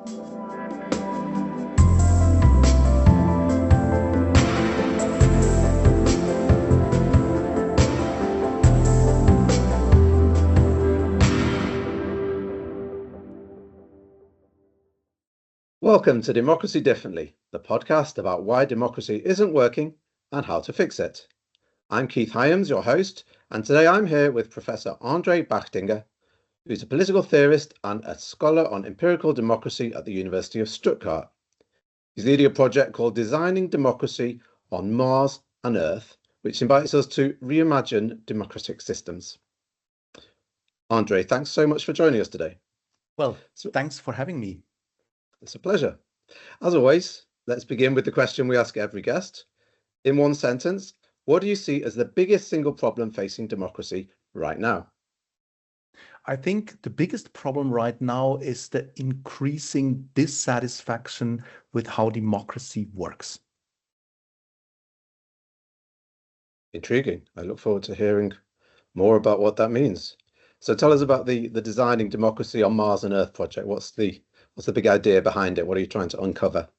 Welcome to Democracy Differently, the podcast about why democracy isn't working and how to fix it. I'm Keith Hyams, your host, and today I'm here with Professor André Bächtiger, who's a political theorist and a scholar on empirical democracy at the University of Stuttgart. He's leading a project called Designing Democracy on Mars and Earth, which invites us to reimagine democratic systems. André, thanks so much for joining us today. Well, thanks for having me. It's a pleasure. As always, let's begin with the question we ask every guest. In one sentence, what do you see as the biggest single problem facing democracy right now? I think the biggest problem right now is the increasing dissatisfaction with how democracy works. Intriguing. I look forward to hearing more about what that means. So tell us about the Designing Democracy on Mars and Earth project. What's the big idea behind it? What are you trying to uncover?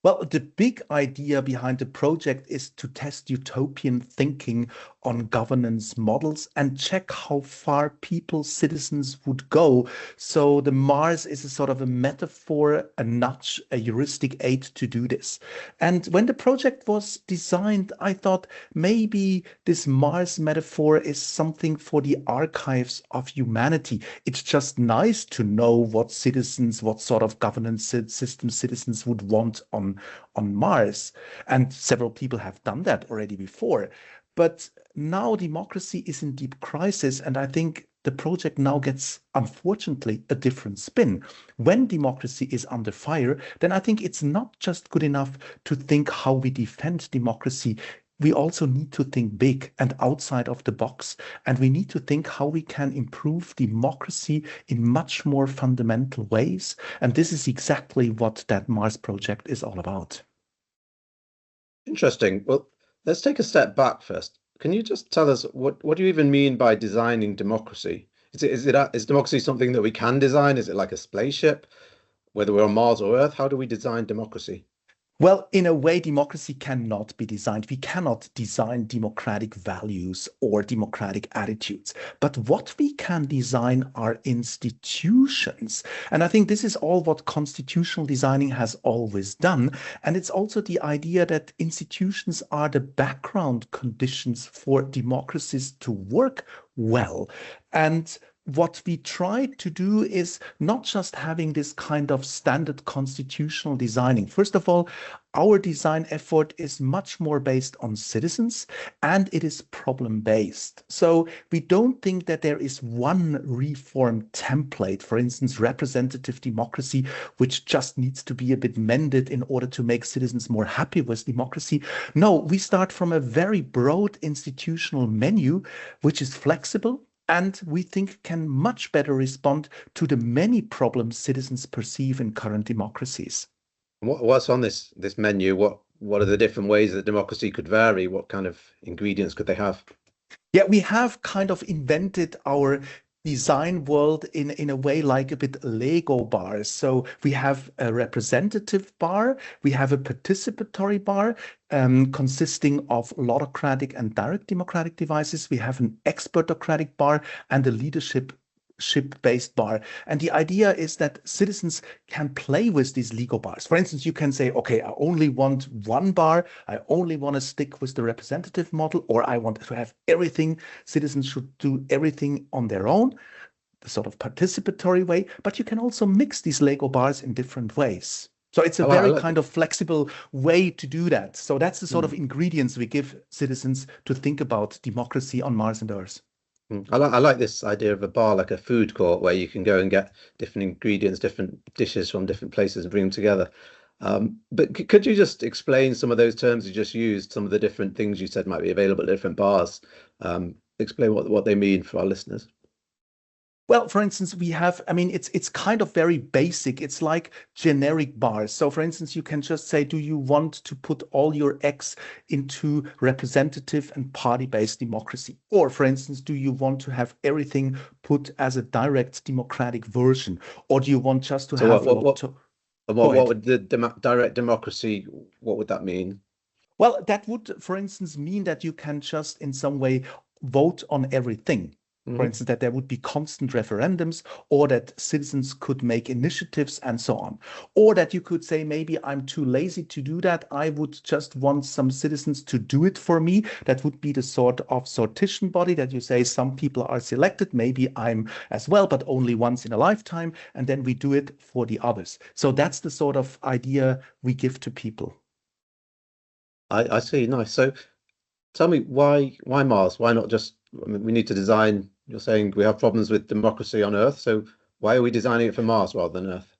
Well, the big idea behind the project is to test utopian thinking on governance models and check how far people, citizens would go. So the Mars is a sort of a metaphor, a nudge, a heuristic aid to do this. And when the project was designed, I thought maybe this Mars metaphor is something for the archives of humanity. It's just nice to know what sort of governance system citizens would want on Mars. And several people have done that already before. But now democracy is in deep crisis, and I think the project now gets, unfortunately, a different spin. When democracy is under fire, then I think it's not just good enough to think how we defend democracy. We also need to think big and outside of the box, and we need to think how we can improve democracy in much more fundamental ways. And this is exactly what that Mars project is all about. Interesting. Well, let's take a step back first. Can you just tell us what do you even mean by designing democracy? Is democracy something that we can design? Is it like a spaceship? Whether we're on Mars or Earth, how do we design democracy? Well, in a way, democracy cannot be designed. We cannot design democratic values or democratic attitudes. But what we can design are institutions. And I think this is all what constitutional designing has always done. And it's also the idea that institutions are the background conditions for democracies to work well. And what we try to do is not just having this kind of standard constitutional designing. First of all, our design effort is much more based on citizens, and it is problem-based. So we don't think that there is one reform template, for instance, representative democracy, which just needs to be a bit mended in order to make citizens more happy with democracy. No, we start from a very broad institutional menu, which is flexible, and we think can much better respond to the many problems citizens perceive in current democracies. What's on this menu? What are the different ways that democracy could vary? What kind of ingredients could they have? Yeah, we have kind of invented our design world in a way like a bit Lego bars. So we have a representative bar, we have a participatory bar consisting of autocratic and direct democratic devices. We have an expertocratic bar and a leadership-based bar. And the idea is that citizens can play with these Lego bars. For instance, you can say, okay, I only want one bar. I only want to stick with the representative model, or I want to have everything. Citizens should do everything on their own, the sort of participatory way. But you can also mix these Lego bars in different ways. So it's a very kind of flexible way to do that. So that's the sort of ingredients we give citizens to think about democracy on Mars and Earth. I like this idea of a bar, like a food court, where you can go and get different ingredients, different dishes from different places and bring them together. But could you just explain some of those terms you just used, some of the different things you said might be available at different bars? Explain what they mean for our listeners. Well, for instance, we have, it's kind of very basic. It's like generic bars. So for instance, you can just say, do you want to put all your eggs into representative and party-based democracy? Or for instance, do you want to have everything put as a direct democratic version? Or do you want just to have And Go what ahead. would the direct democracy, what would that mean? Well, that would, for instance, mean that you can just in some way vote on everything. For Hmm. instance, that there would be constant referendums, or that citizens could make initiatives and so on. Or that you could say, maybe I'm too lazy to do that. I would just want some citizens to do it for me. That would be the sort of sortition body that you say some people are selected. Maybe I'm as well, but only once in a lifetime. And then we do it for the others. So that's the sort of idea we give to people. I see. Nice. So tell me why Mars? Why not just, I mean, we need to design, you're saying we have problems with democracy on Earth, so why are we designing it for Mars rather than Earth?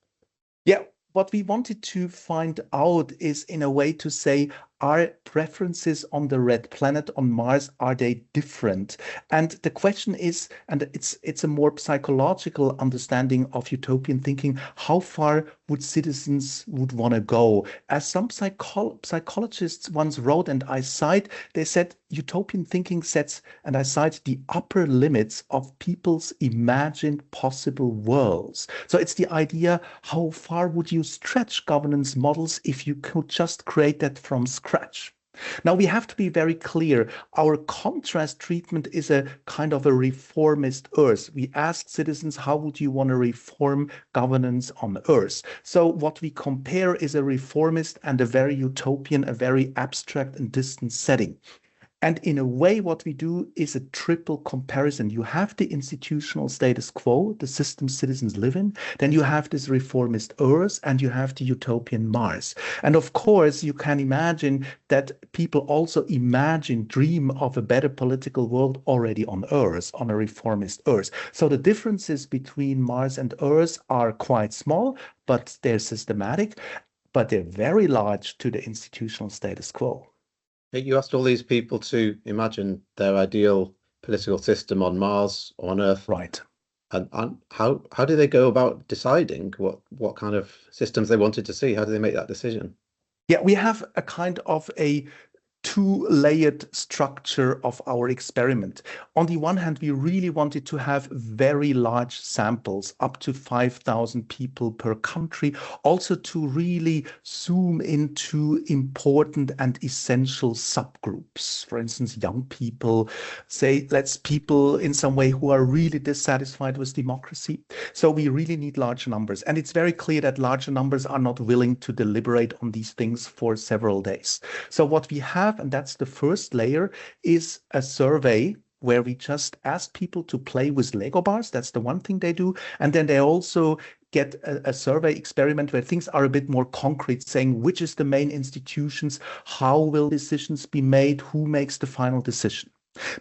Yeah, what we wanted to find out is in a way to say, are preferences on the red planet on Mars, are they different? And the question is, and it's a more psychological understanding of utopian thinking, how far would citizens would want to go? As some psychologists once wrote, and I cite, they said utopian thinking sets, and I cite, the upper limits of people's imagined possible worlds. So it's the idea, how far would you stretch governance models if you could just create that from scratch? Now we have to be very clear. Our contrast treatment is a kind of a reformist Earth. We ask citizens, how would you want to reform governance on Earth? So what we compare is a reformist and a very utopian, a very abstract and distant setting. And in a way, what we do is a triple comparison. You have the institutional status quo, the system citizens live in, then you have this reformist Earth, and you have the utopian Mars. And of course, you can imagine that people also imagine, dream of a better political world already on Earth, on a reformist Earth. So the differences between Mars and Earth are quite small, but they're systematic, but they're very large to the institutional status quo. You asked all these people to imagine their ideal political system on Mars or on Earth, Right. and how do they go about deciding what kind of systems they wanted to see? How do they make that decision? Yeah, we have a kind of a two-layered structure of our experiment. On the one hand, we really wanted to have very large samples, up to 5,000 people per country, also to really zoom into important and essential subgroups. For instance, young people, say, let's people in some way who are really dissatisfied with democracy. So we really need large numbers. And it's very clear that larger numbers are not willing to deliberate on these things for several days. So what we have, and that's the first layer, is a survey where we just ask people to play with Lego bars. That's the one thing they do. And then they also get a survey experiment where things are a bit more concrete, saying which is the main institutions, how will decisions be made, who makes the final decision.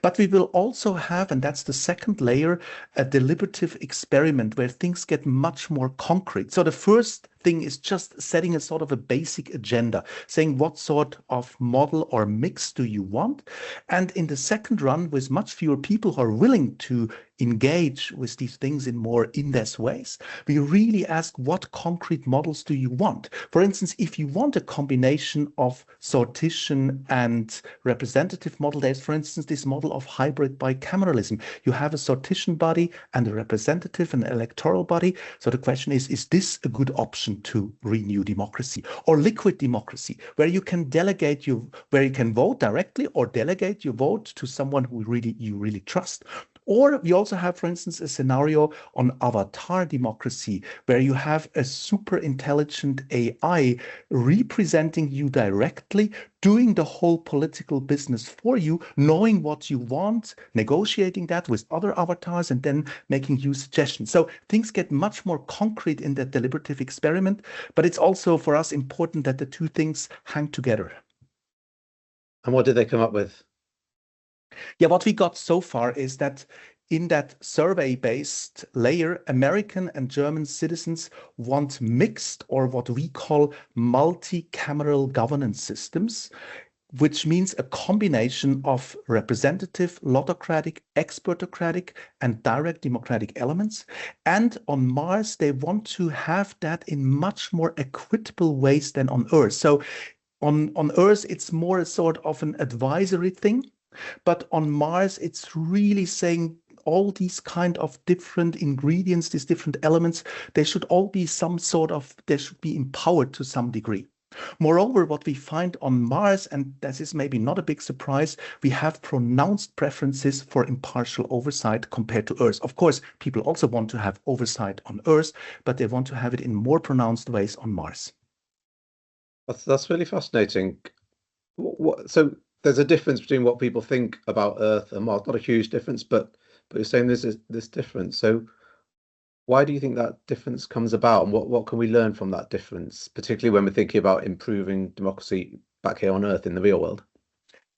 But we will also have, and that's the second layer, a deliberative experiment where things get much more concrete. So the first thing is just setting a sort of a basic agenda, saying what sort of model or mix do you want? And in the second run, with much fewer people who are willing to engage with these things in more in-depth ways, we really ask, what concrete models do you want? For instance, if you want a combination of sortition and representative model, there's, for instance, this model of hybrid bicameralism. You have a sortition body and a representative and electoral body. So the question is this a good option to renew democracy? Or liquid democracy, where you can delegate where you can vote directly or delegate your vote to someone who you really trust. Or we also have, for instance, a scenario on avatar democracy, where you have a super intelligent AI representing you directly, doing the whole political business for you, knowing what you want, negotiating that with other avatars, and then making you suggestions. So things get much more concrete in that deliberative experiment, but it's also for us important that the two things hang together. And what did they come up with? Yeah, what we got so far is that in that survey-based layer, American and German citizens want mixed, or what we call multi-cameral governance systems, which means a combination of representative, lotocratic, expertocratic, and direct democratic elements. And on Mars, they want to have that in much more equitable ways than on Earth. So on Earth, it's more a sort of an advisory thing. But on Mars, it's really saying all these kind of different ingredients, these different elements, they should all be they should be empowered to some degree. Moreover, what we find on Mars, and this is maybe not a big surprise, we have pronounced preferences for impartial oversight compared to Earth. Of course, people also want to have oversight on Earth, but they want to have it in more pronounced ways on Mars. That's really fascinating. So there's a difference between what people think about Earth and Mars. Not a huge difference, but you're saying there's this difference. So why do you think that difference comes about, and what can we learn from that difference, particularly when we're thinking about improving democracy back here on Earth in the real world?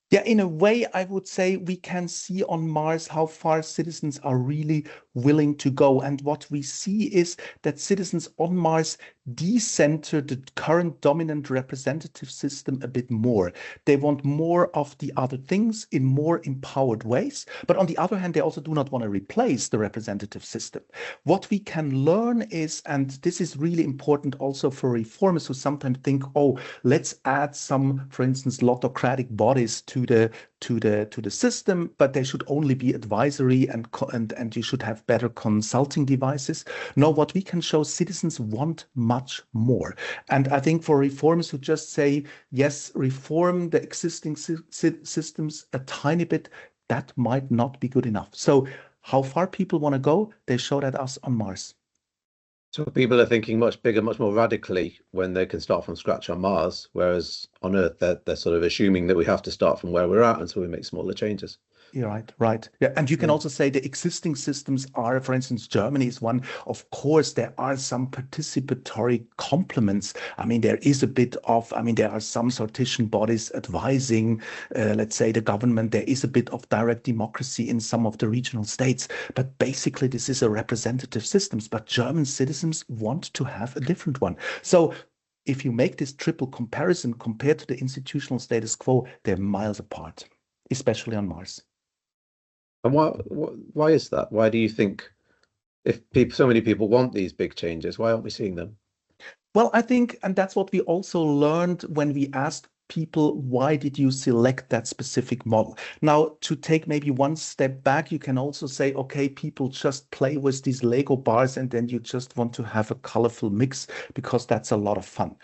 Yeah, in a way, I would say we can see on Mars how far citizens are really willing to go. And what we see is that citizens on Mars decenter the current dominant representative system a bit more. They want more of the other things in more empowered ways. But on the other hand, they also do not want to replace the representative system. What we can learn is, and this is really important also for reformers who sometimes think, oh, let's add some, for instance, lotocratic bodies to the system, but they should only be advisory and you should have better consulting devices. No, what we can show, citizens want much more. And I think for reformers who just say, yes, reform the existing systems a tiny bit, that might not be good enough. So how far people want to go, they show that us on Mars. So people are thinking much bigger, much more radically when they can start from scratch on Mars, whereas on Earth, they're sort of assuming that we have to start from where we're at, and so we make smaller changes. You're right. Yeah, and you can also say the existing systems are, for instance, Germany is one. Of course, there are some participatory complements. I mean, there is a bit of, I mean, there are some sortition bodies advising, let's say, the government. There is a bit of direct democracy in some of the regional states. But basically, this is a representative systems. But German citizens want to have a different one. So if you make this triple comparison compared to the institutional status quo, they're miles apart, especially on Mars. And why is that? Why do you think, if so many people want these big changes, why aren't we seeing them? Well, I think, and that's what we also learned when we asked people, why did you select that specific model? Now, to take maybe one step back, you can also say, okay, people just play with these Lego bars and then you just want to have a colorful mix because that's a lot of fun.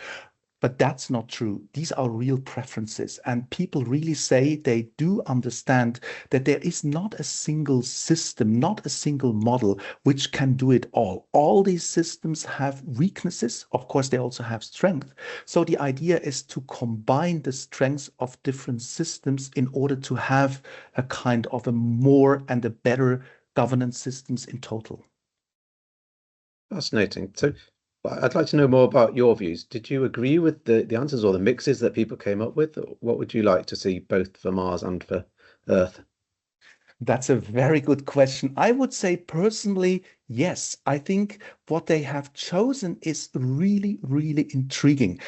But that's not true. These are real preferences. And people really say they do understand that there is not a single system, not a single model, which can do it all. All these systems have weaknesses. Of course, they also have strength. So the idea is to combine the strengths of different systems in order to have a kind of a more and a better governance systems in total. Fascinating. So I'd like to know more about your views. Did you agree with the answers or the mixes that people came up with? What would you like to see both for Mars and for Earth? That's a very good question. I would say personally, yes. I think what they have chosen is really, really intriguing.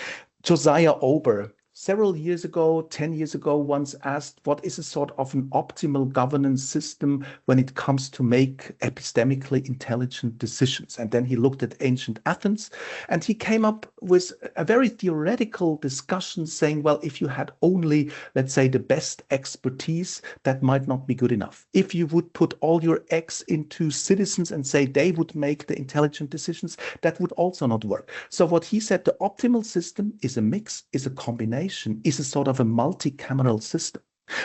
Josiah Ober, several years ago, 10 years ago, once asked what is a sort of an optimal governance system when it comes to make epistemically intelligent decisions. And then he looked at ancient Athens and he came up with a very theoretical discussion saying, well, if you had only, let's say, the best expertise, that might not be good enough. If you would put all your eggs into citizens and say they would make the intelligent decisions, that would also not work. So what he said, the optimal system is a mix, is a combination, is a sort of a multi-cameral system.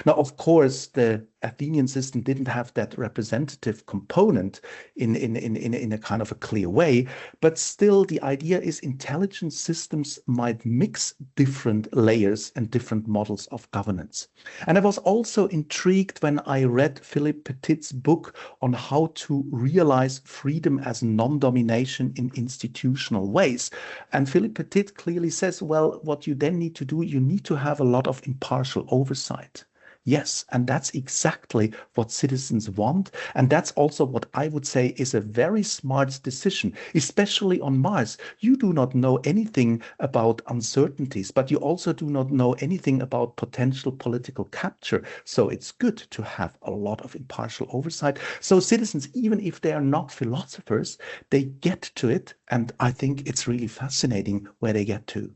Now, of course, the Athenian system didn't have that representative component in a kind of a clear way, but still the idea is intelligent systems might mix different layers and different models of governance. And I was also intrigued when I read Philippe Petit's book on how to realize freedom as non-domination in institutional ways. And Philippe Petit clearly says, well, what you then need to do, you need to have a lot of impartial oversight. Yes, and that's exactly what citizens want. And that's also what I would say is a very smart decision, especially on Mars. You do not know anything about uncertainties, but you also do not know anything about potential political capture. So it's good to have a lot of impartial oversight. So citizens, even if they are not philosophers, they get to it. And I think it's really fascinating where they get to.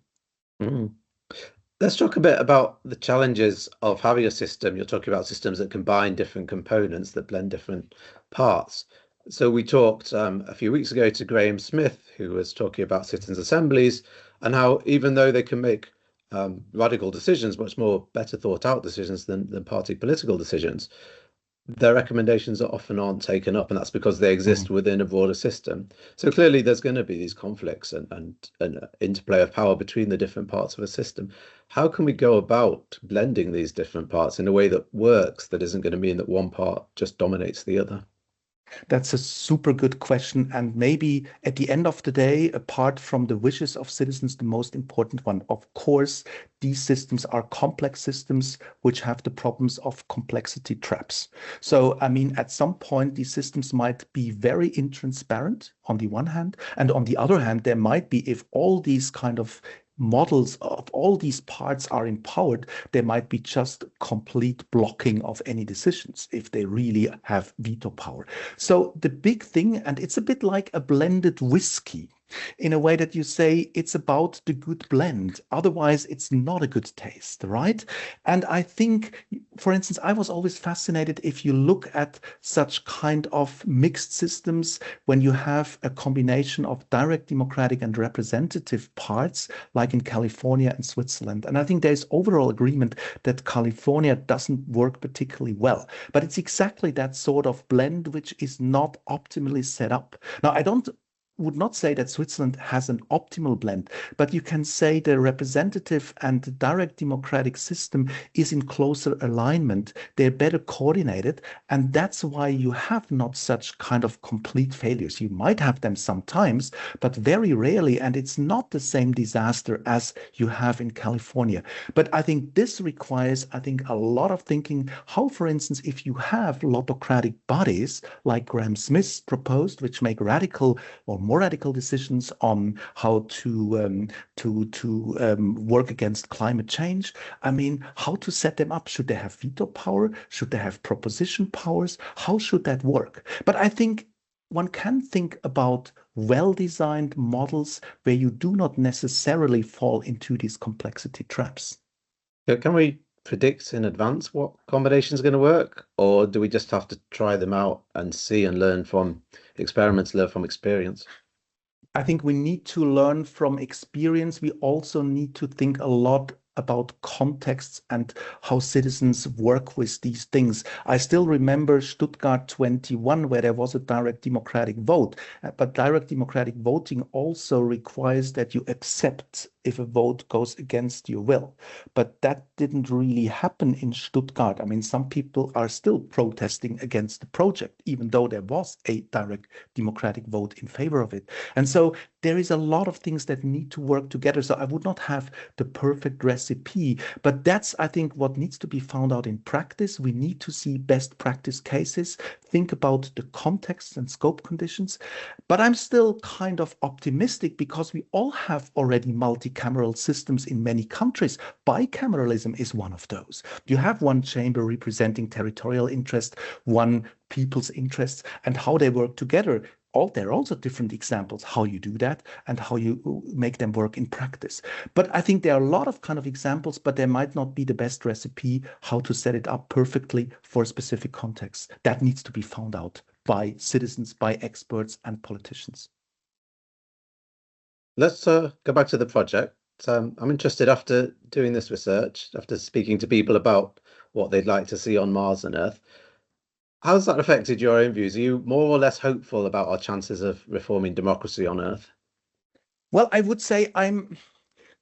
Mm. Let's talk a bit about the challenges of having a system. You're talking about systems that combine different components, that blend different parts. So we talked a few weeks ago to Graham Smith, who was talking about citizens' assemblies and how even though they can make radical decisions, much more better thought out decisions than party political decisions, their recommendations are often aren't taken up, and that's because they exist within a broader system. So clearly, there's going to be these conflicts and interplay of power between the different parts of a system. How can we go about blending these different parts in a way that works, that isn't going to mean that one part just dominates the other? That's a super good question. And maybe at the end of the day, apart from the wishes of citizens, the most important one, of course, these systems are complex systems which have the problems of complexity traps. So, I mean, at some point, these systems might be very intransparent on the one hand. And on the other hand, there might be, if all these kind of models of all these parts are empowered, there might be just complete blocking of any decisions if they really have veto power. So the big thing, and it's a bit like a blended whiskey, in a way that you say it's about the good blend. Otherwise, it's not a good taste, right? And I think, for instance, I was always fascinated if you look at such kind of mixed systems when you have a combination of direct democratic and representative parts, like in California and Switzerland. And I think there's overall agreement that California doesn't work particularly well. But it's exactly that sort of blend which is not optimally set up. Now, I would not say that Switzerland has an optimal blend, but you can say the representative and the direct democratic system is in closer alignment. They're better coordinated, and that's why you have not such kind of complete failures. You might have them sometimes, but very rarely, and it's not the same disaster as you have in California. But I think this requires, I think, a lot of thinking. How, for instance, if you have lotocratic bodies like Graham Smith proposed, which make radical or more radical decisions on how to work against climate change. I mean, how to set them up? Should they have veto power? Should they have proposition powers? How should that work? But I think one can think about well-designed models where you do not necessarily fall into these complexity traps. Can we predict in advance what combination is going to work, or do we just have to try them out and see and learn from experiments, learn from experience? I think we need to learn from experience. We also need to think a lot about contexts and how citizens work with these things. I still remember Stuttgart 21, where there was a direct democratic vote, but direct democratic voting also requires that you accept if a vote goes against your will. But that didn't really happen in Stuttgart. I mean, some people are still protesting against the project, even though there was a direct democratic vote in favor of it. And so there is a lot of things that need to work together. So I would not have the perfect recipe, but that's, I think, what needs to be found out in practice. We need to see best practice cases, think about the context and scope conditions. But I'm still kind of optimistic because we all have already multicameral systems in many countries. Bicameralism is one of those. You have one chamber representing territorial interest, one people's interests, and how they work together. There are also different examples how you do that and how you make them work in practice. But I think there are a lot of kind of examples, but there might not be the best recipe how to set it up perfectly for a specific context. That needs to be found out by citizens, by experts and politicians. Let's go back to the project. I'm interested, after doing this research, after speaking to people about what they'd like to see on Mars and Earth, how's that affected your own views? Are you more or less hopeful about our chances of reforming democracy on Earth? Well, I would say I'm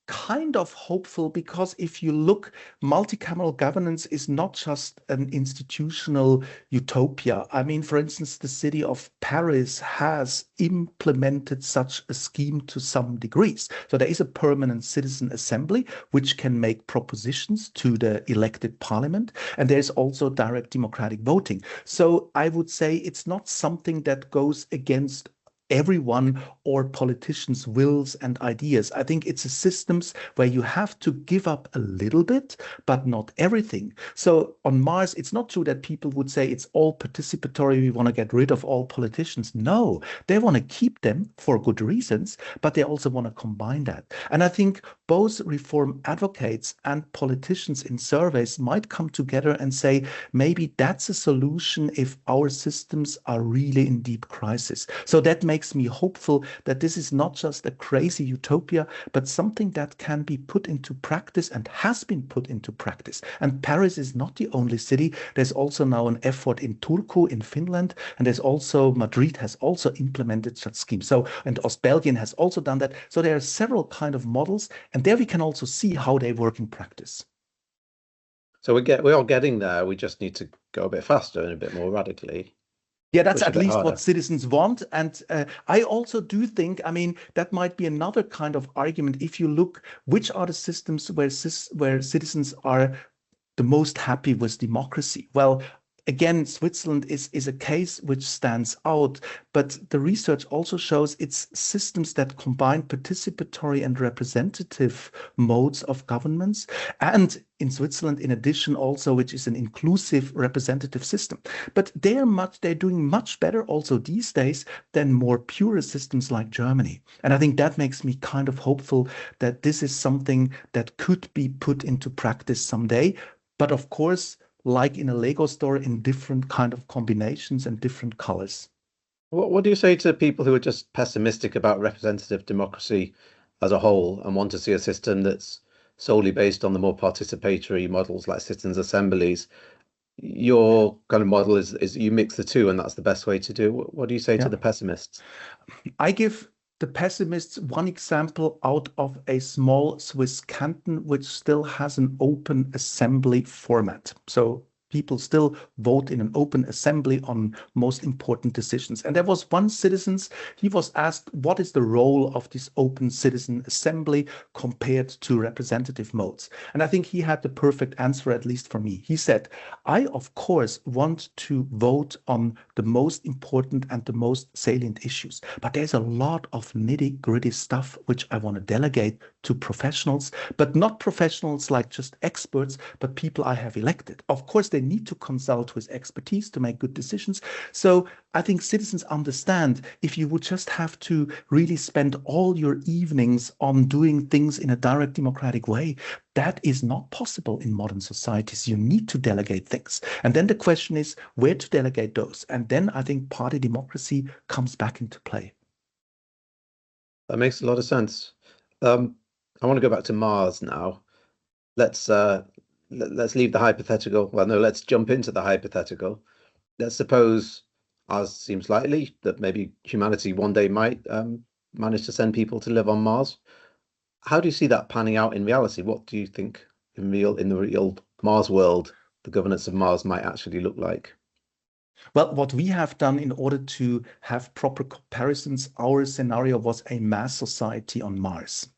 kind of hopeful because if you look, multicameral governance is not just an institutional utopia. I mean, for instance, the city of Paris has implemented such a scheme to some degrees. So there is a permanent citizen assembly which can make propositions to the elected parliament. And there's also direct democratic voting. So I would say it's not something that goes against everyone or politicians' wills and ideas. I think it's a systems where you have to give up a little bit, but not everything. So on Mars, it's not true that people would say it's all participatory. We want to get rid of all politicians. No, they want to keep them for good reasons, but they also want to combine that. And I think both reform advocates and politicians in surveys might come together and say, maybe that's a solution if our systems are really in deep crisis. So that makes me hopeful that this is not just a crazy utopia, but something that can be put into practice and has been put into practice. And Paris is not the only city. There's also now an effort in Turku in Finland, and there's also Madrid has also implemented such schemes. So, and Ostbelgien has also done that. So there are several kind of models, and there we can also see how they work in practice. So we're all getting there. We just need to go a bit faster and a bit more radically. Yeah, that's Push a at bit least harder. what citizens want. And I also do think, I mean, that might be another kind of argument. If you look, which are the systems where citizens are the most happy with democracy? Well, again, Switzerland is a case which stands out, but the research also shows it's systems that combine participatory and representative modes of governments. And in Switzerland, in addition, also, which is an inclusive representative system. But they're doing much better also these days than more pure systems like Germany. And I think that makes me kind of hopeful that this is something that could be put into practice someday. But of course, like in a Lego store, in different kind of combinations and different colors. What do you say to people who are just pessimistic about representative democracy as a whole and want to see a system that's solely based on the more participatory models like citizens' assemblies? Your kind of model is you mix the two, and that's the best way to do. What do you say to Yeah. the pessimists? I give the pessimists one example out of a small Swiss canton, which still has an open assembly format. So people still vote in an open assembly on most important decisions. And there was one citizen, he was asked, what is the role of this open citizen assembly compared to representative modes? And I think he had the perfect answer, at least for me. He said, I, of course, want to vote on the most important and the most salient issues, but there's a lot of nitty-gritty stuff which I want to delegate to professionals, but not professionals like just experts, but people I have elected. Of course, they need to consult with expertise to make good decisions. So I think citizens understand if you would just have to really spend all your evenings on doing things in a direct democratic way, that is not possible in modern societies. You need to delegate things. And then the question is where to delegate those. And then I think party democracy comes back into play. That makes a lot of sense. I want to go back to Mars now. Let's leave the hypothetical. Well, no, let's jump into the hypothetical. Let's suppose, as seems likely, that maybe humanity one day might manage to send people to live on Mars. How do you see that panning out in reality? What do you think in the real Mars world, the governance of Mars might actually look like? Well, what we have done in order to have proper comparisons, our scenario was a mass society on Mars,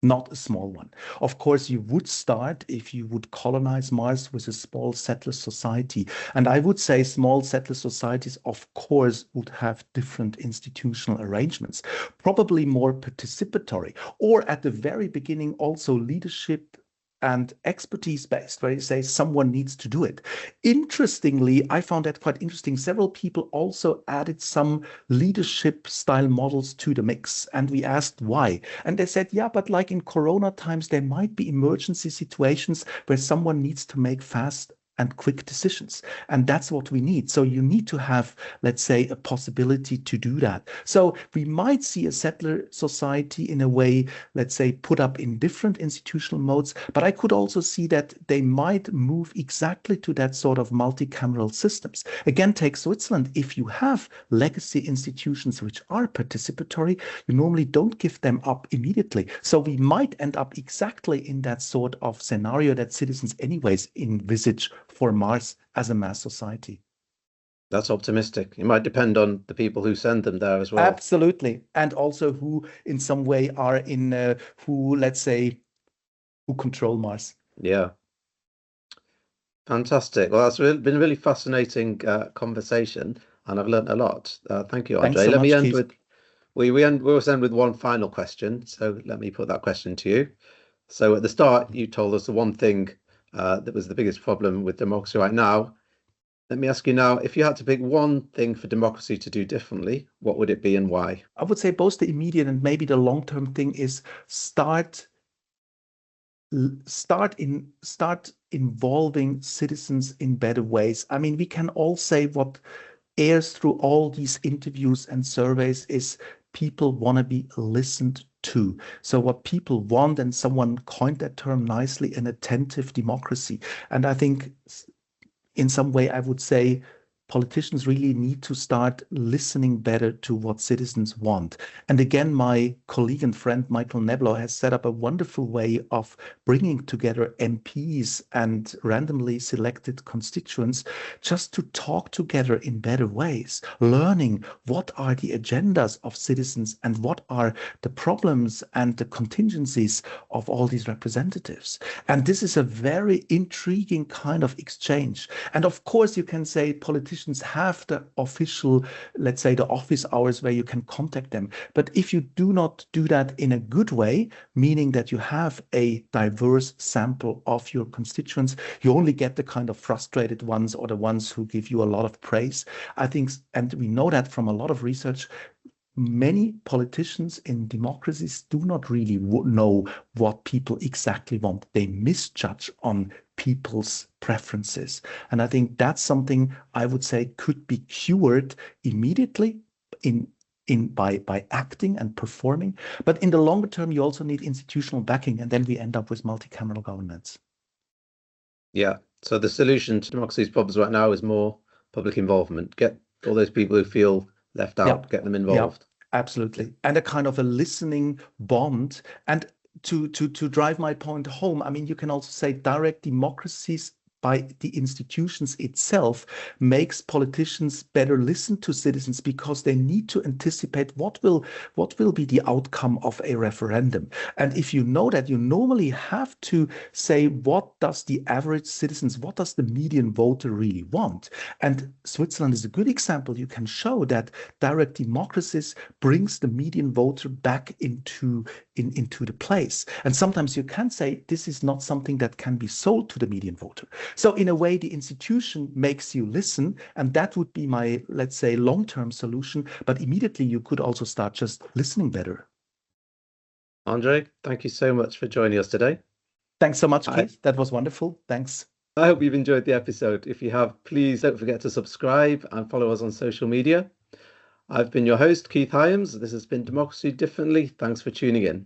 not a small one. Of course, you would start if you would colonize Mars with a small settler society. And I would say small settler societies, of course, would have different institutional arrangements, probably more participatory, or at the very beginning, also leadership and expertise based, where you say someone needs to do it. Interestingly, I found that quite interesting. Several people also added some leadership style models to the mix, and we asked why. And they said, yeah, but like in Corona times, there might be emergency situations where someone needs to make fast and quick decisions. And that's what we need. So you need to have, let's say, a possibility to do that. So we might see a settler society in a way, let's say, put up in different institutional modes, but I could also see that they might move exactly to that sort of multicameral systems. Again, take Switzerland. If you have legacy institutions which are participatory, you normally don't give them up immediately. So we might end up exactly in that sort of scenario that citizens anyways envisage for Mars as a mass society. That's optimistic. It might depend on the people who send them there as well. Absolutely. And also who in some way are let's say, who control Mars. Yeah. Fantastic. Well, that's been a really fascinating conversation, and I've learned a lot. Thank you, Thanks André. so Let me much, end Keith. We always end with one final question, so let me put that question to you. So at the start, you told us the one thing that was the biggest problem with democracy right now. Let me ask you now, if you had to pick one thing for democracy to do differently, what would it be and why? I would say both the immediate and maybe the long-term thing is start involving citizens in better ways. I mean, we can all say what airs through all these interviews and surveys is people want to be listened to. So what people want, and someone coined that term nicely, an attentive democracy. And I think in some way, I would say politicians really need to start listening better to what citizens want. And again, my colleague and friend Michael Neblo has set up a wonderful way of bringing together MPs and randomly selected constituents just to talk together in better ways, learning what are the agendas of citizens and what are the problems and the contingencies of all these representatives. And this is a very intriguing kind of exchange. And of course, you can say politicians have the official, let's say, the office hours where you can contact them. But if you do not do that in a good way, meaning that you have a diverse sample of your constituents, you only get the kind of frustrated ones or the ones who give you a lot of praise. I think, and we know that from a lot of research, many politicians in democracies do not really know what people exactly want. They misjudge on people's preferences. And I think that's something I would say could be cured immediately by acting and performing. But in the longer term, you also need institutional backing, and then we end up with multi-cameral governments. Yeah. So the solution to democracy's problems right now is more public involvement. Get all those people who feel left out, get them involved. Yeah, absolutely. And a kind of a listening bond. And to drive my point home, I mean, you can also say direct democracies by the institutions itself makes politicians better listen to citizens because they need to anticipate what will be the outcome of a referendum. And if you know that, you normally have to say, what does the average citizens, what does the median voter really want? And Switzerland is a good example. You can show that direct democracies brings the median voter back into the place. And sometimes you can say this is not something that can be sold to the median voter. So in a way, the institution makes you listen, and that would be my, let's say, long-term solution. But immediately you could also start just listening better. André, thank you so much for joining us today. Thanks so much, Keith. That was wonderful. Thanks. I hope you've enjoyed the episode. If you have, please don't forget to subscribe and follow us on social media. I've been your host, Keith Hyams. This has been Democracy Differently. Thanks for tuning in.